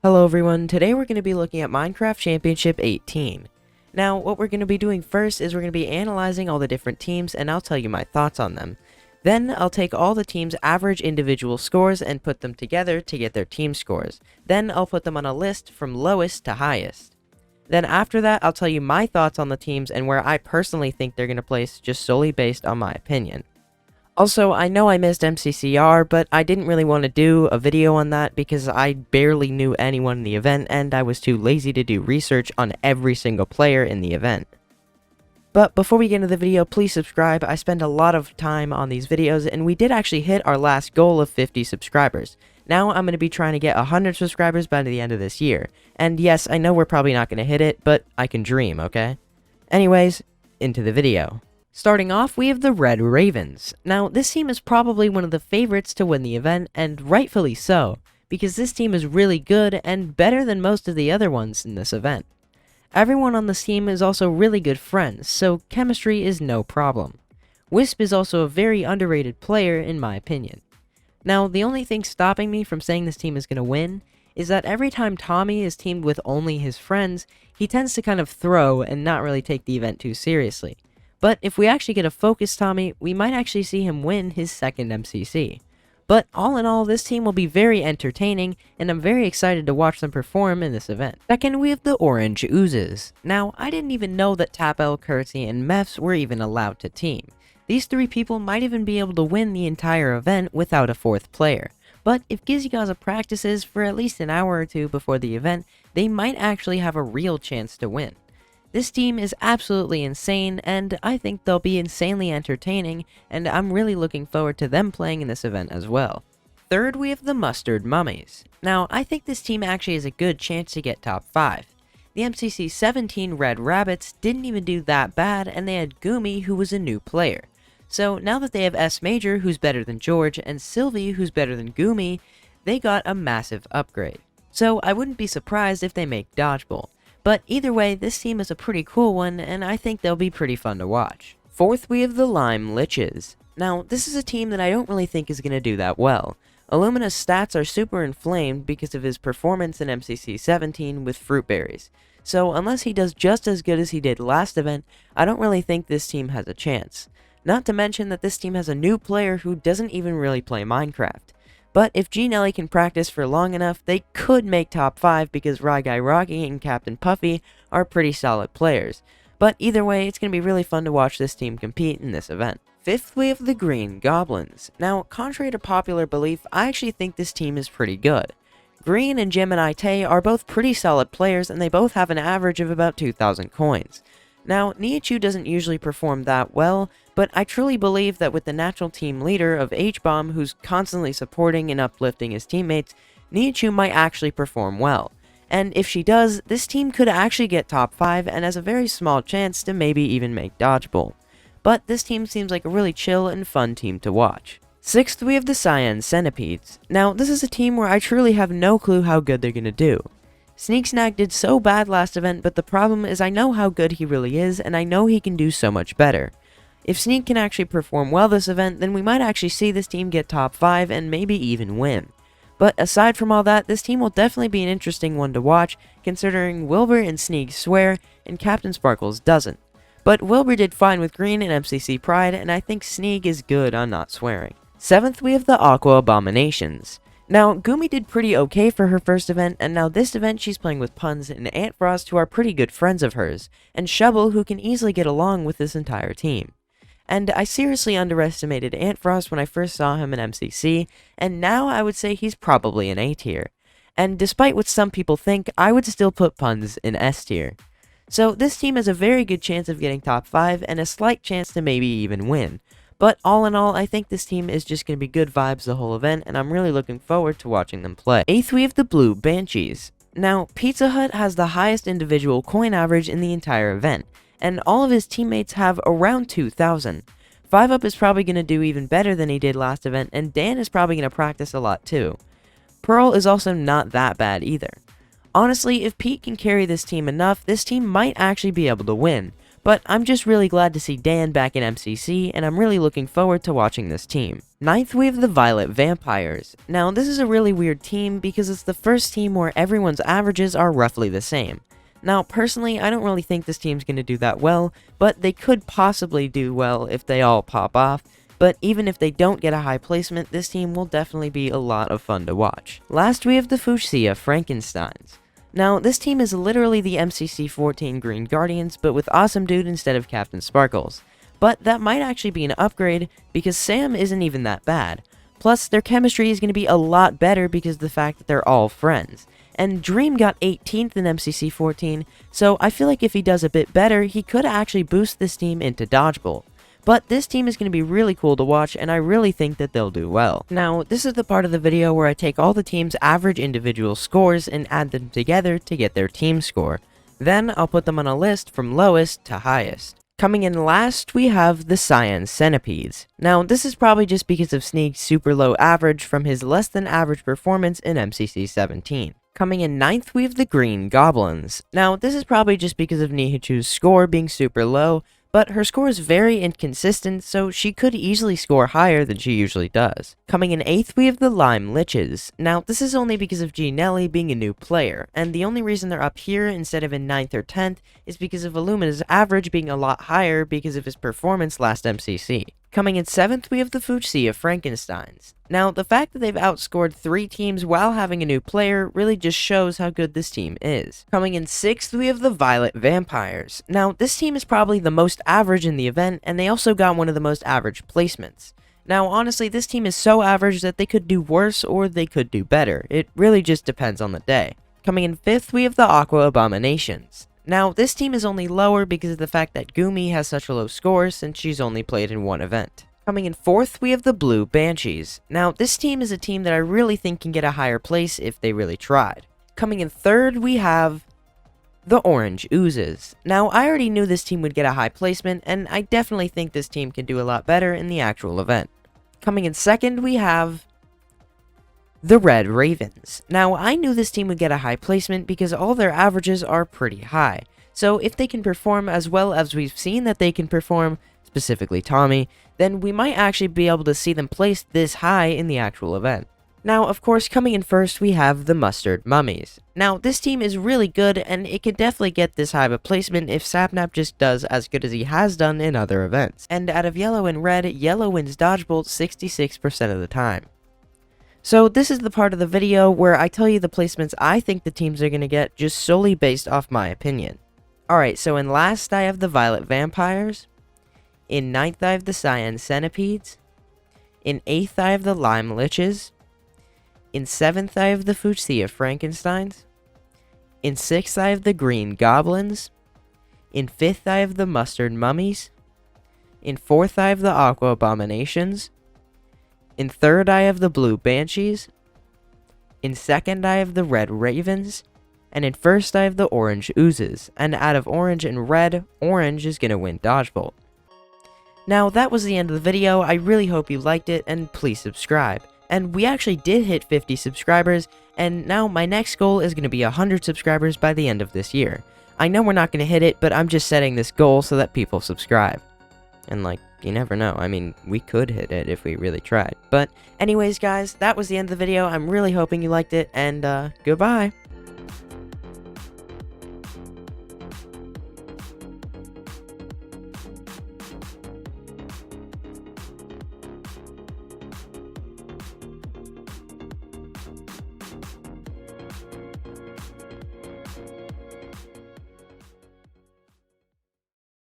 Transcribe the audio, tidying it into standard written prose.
Hello everyone, today we're going to be looking at Minecraft Championship 18. Now, what we're going to be doing first is we're going to be analyzing all the different teams and I'll tell you my thoughts on them. Then, I'll take all the teams' average individual scores and put them together to get their team scores. Then, I'll put them on a list from lowest to highest. Then after that, I'll tell you my thoughts on the teams and where I personally think they're going to place just solely based on my opinion. Also, I know I missed MCCR, but I didn't really want to do a video on that because I barely knew anyone in the event and I was too lazy to do research on every single player in the event. But before we get into the video, please subscribe. I spend a lot of time on these videos and we did actually hit our last goal of 50 subscribers. Now I'm going to be trying to get 100 subscribers by the end of this year. And yes, I know we're probably not going to hit it, but I can dream, okay? Anyways, into the video. Starting off, we have the Red Ravens. Now, this team is probably one of the favorites to win the event, and rightfully so, because this team is really good and better than most of the other ones in this event. Everyone on this team is also really good friends, so chemistry is no problem. Wisp is also a very underrated player in my opinion. Now, the only thing stopping me from saying this team is going to win is that every time Tommy is teamed with only his friends, he tends to kind of throw and not really take the event too seriously. But if we actually get a focused Tommy, we might actually see him win his second MCC. But all in all, this team will be very entertaining, and I'm very excited to watch them perform in this event. Second, we have the Orange Oozes. Now, I didn't even know that Tapel, Curtsy, and Mefs were even allowed to team. These three people might even be able to win the entire event without a fourth player. But if Gizzygaza practices for at least an hour or two before the event, they might actually have a real chance to win. This team is absolutely insane, and I think they'll be insanely entertaining, and I'm really looking forward to them playing in this event as well. Third, we have the Mustard Mummies. Now, I think this team actually has a good chance to get top 5. The MCC 17 Red Rabbits didn't even do that bad, and they had Gumi, who was a new player. So now that they have S Major, who's better than George, and Sylvie, who's better than Gumi, they got a massive upgrade. So I wouldn't be surprised if they make Dodgeball. But either way, this team is a pretty cool one, and I think they'll be pretty fun to watch. Fourth, we have the Lime Liches. Now, this is a team that I don't really think is going to do that well. Illumina's stats are super inflamed because of his performance in MCC 17 with Fruit Berries. So unless he does just as good as he did last event, I don't really think this team has a chance. Not to mention that this team has a new player who doesn't even really play Minecraft. But if G Nelly can practice for long enough, they could make top 5 because Rye Guy Rocky and Captain Puffy are pretty solid players. But either way, it's going to be really fun to watch this team compete in this event. Fifth, we have the Green Goblins. Now, contrary to popular belief, I actually think this team is pretty good. Green and Gemini Tay are both pretty solid players and they both have an average of about 2,000 coins. Now, Nihachu doesn't usually perform that well, but I truly believe that with the natural team leader of H-Bomb who's constantly supporting and uplifting his teammates, Nihachu might actually perform well. And if she does, this team could actually get top 5 and has a very small chance to maybe even make Dodgeball. But this team seems like a really chill and fun team to watch. Sixth, we have the Cyan Centipedes. Now, this is a team where I truly have no clue how good they're gonna do. Sneak Snack did so bad last event, but the problem is I know how good he really is, and I know he can do so much better. If Sneak can actually perform well this event, then we might actually see this team get top 5 and maybe even win. But aside from all that, this team will definitely be an interesting one to watch, considering Wilbur and Sneak swear, and Captain Sparkles doesn't. But Wilbur did fine with Green and MCC Pride, and I think Sneak is good on not swearing. Seventh, we have the Aqua Abominations. Now, Gumi did pretty okay for her first event, and now this event she's playing with Puns and Antfrost, who are pretty good friends of hers, and Shovel, who can easily get along with this entire team. And I seriously underestimated Antfrost when I first saw him in MCC, and now I would say he's probably an A tier. And despite what some people think, I would still put Puns in S tier. So this team has a very good chance of getting top 5, and a slight chance to maybe even win. But all in all, I think this team is just going to be good vibes the whole event, and I'm really looking forward to watching them play. Eighth, we have the Blue Banshees. Now, Pizza Hut has the highest individual coin average in the entire event, and all of his teammates have around 2,000. 5UP is probably going to do even better than he did last event, and Dan is probably going to practice a lot too. Pearl is also not that bad either. Honestly, if Pete can carry this team enough, this team might actually be able to win. But I'm just really glad to see Dan back in MCC, and I'm really looking forward to watching this team. Ninth, we have the Violet Vampires. Now, this is a really weird team because it's the first team where everyone's averages are roughly the same. Now, personally, I don't really think this team's going to do that well, but they could possibly do well if they all pop off. But even if they don't get a high placement, this team will definitely be a lot of fun to watch. Last, we have the Fuchsia Frankensteins. Now, this team is literally the MCC 14 Green Guardians, but with Awesome Dude instead of Captain Sparkles. But that might actually be an upgrade, because Sam isn't even that bad. Plus, their chemistry is going to be a lot better because of the fact that they're all friends. And Dream got 18th in MCC 14, so I feel like if he does a bit better, he could actually boost this team into Dodgeball. But this team is going to be really cool to watch, and I really think that they'll do well. Now, this is the part of the video where I take all the team's average individual scores and add them together to get their team score. Then, I'll put them on a list from lowest to highest. Coming in last, we have the Cyan Centipedes. Now, this is probably just because of Sneak's super low average from his less than average performance in MCC 17. Coming in ninth, we have the Green Goblins. Now, this is probably just because of Nihichu's score being super low, but her score is very inconsistent, so she could easily score higher than she usually does. Coming in 8th, we have the Lime Liches. Now, this is only because of G. Nelly being a new player, and the only reason they're up here instead of in 9th or 10th is because of Illumina's average being a lot higher because of his performance last MCC. Coming in 7th, we have the Fuchsia Frankensteins. Now, the fact that they've outscored 3 teams while having a new player really just shows how good this team is. Coming in 6th, we have the Violet Vampires. Now, this team is probably the most average in the event, and they also got one of the most average placements. Now, honestly, this team is so average that they could do worse or they could do better. It really just depends on the day. Coming in 5th, we have the Aqua Abominations. Now, this team is only lower because of the fact that Gumi has such a low score since she's only played in one event. Coming in 4th, we have the Blue Banshees. Now, this team is a team that I really think can get a higher place if they really tried. Coming in 3rd, we have the Orange Oozes. Now, I already knew this team would get a high placement, and I definitely think this team can do a lot better in the actual event. Coming in 2nd, we have the Red Ravens. Now, I knew this team would get a high placement because all their averages are pretty high. So if they can perform as well as we've seen that they can perform, specifically Tommy, then we might actually be able to see them placed this high in the actual event. Now, of course, coming in first, we have the Mustard Mummies. Now, this team is really good, and it could definitely get this high of a placement if Sapnap just does as good as he has done in other events. And out of Yellow and Red, Yellow wins Dodgeball 66% of the time. So this is the part of the video where I tell you the placements I think the teams are going to get just solely based off my opinion. Alright, so in last I have the Violet Vampires. In 9th I have the Cyan Centipedes. In 8th I have the Lime Liches. In 7th I have the Fuchsia Frankensteins. In 6th I have the Green Goblins. In 5th I have the Mustard Mummies. In 4th I have the Aqua Abominations. In 3rd I have the Blue Banshees. In 2nd I have the Red Ravens. And in 1st I have the Orange Oozes. And out of Orange and Red, Orange is going to win Dodgeball. Now, that was the end of the video. I really hope you liked it, and please subscribe. And we actually did hit 50 subscribers, and now my next goal is going to be 100 subscribers by the end of this year. I know we're not going to hit it, but I'm just setting this goal so that people subscribe. And like, you never know. I mean, we could hit it if we really tried. But anyways, guys, that was the end of the video. I'm really hoping you liked it, and goodbye.